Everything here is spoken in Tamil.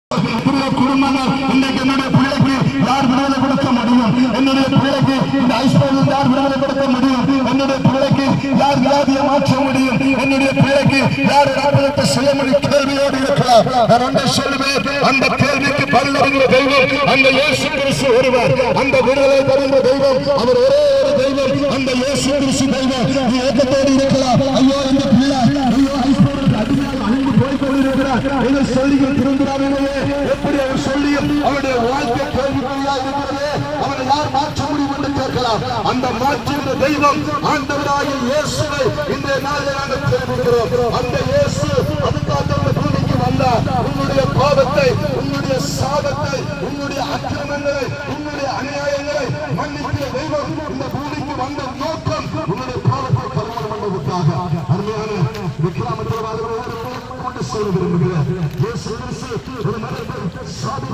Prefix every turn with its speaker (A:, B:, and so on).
A: குடும்பங்கள் இன்றைக்கு என்னுடைய பிள்ளைக்கு யார் விடுதலை கொடுக்க முடியும்? என்னுடைய பிள்ளைக்கு இந்த ஐஸ்வர்யம் யார் விடுதலை கொடுக்க முடியும்? என்னுடைய பிள்ளைக்கு யார் வியாதியை மாற்ற முடியும்? என்னுடைய பிள்ளைக்கு யார் அற்புதத்தை செய்ய முடியும்? கேள்வியோடு இருக்கலாம். நான் ஒன்றை சொல்லுவேன், அந்த கேள்விக்கு பதில் தருகிற தெய்வம் அந்த இயேசு கிறிஸ்து ஒருவர். அந்த விடுதலை தருகிற தெய்வம் அவர் ஒரே ஒரு தெய்வம், அந்த இயேசு கிறிஸ்து தெய்வம். நீ ஏக்கத்தோடு இருக்கலாம், ஐயோ இந்த பிள்ளை ஐயோ ஐஸ்வர்யத்துக்கு அடிமையாக அழிந்து போய்கொண்டிருக்கிறார் என்று சொல்லிகள் திரும்புகிறார்களே, எப்படி அவர் சொல்லியும் அவருடைய வாழ்க்கை கேள்விக்குறியா இருக்கிறது. அவரை யார் மாற்ற முடியும் என்று கேட்கலாம். அந்த மாற்றுகிற தெய்வம் ஆண்டவராகிய இயேசுவை இந்த நாளில் நாங்கள் தெரிவிக்கிறோம். அந்த இயேசு அதுக்காக அந்த பூமிக்கு வந்தார். உன்னுடைய பாவத்தை, உன்னுடைய சாபத்தை, உன்னுடைய அக்கிரமங்களை, உன்னுடைய அநியாயங்களை மன்னிக்கிற தெய்வம் இந்த பூமிக்கு வந்த நோக்கம் உன்னுடைய பாவத்தை பரிமாணம் பண்ணுவதற்காக. அருமையான விக்ராமத்தில் சொல்ல விரும்புகிறேன். இயேசு கிறிஸ்து ஒரு மனிதன் சாதி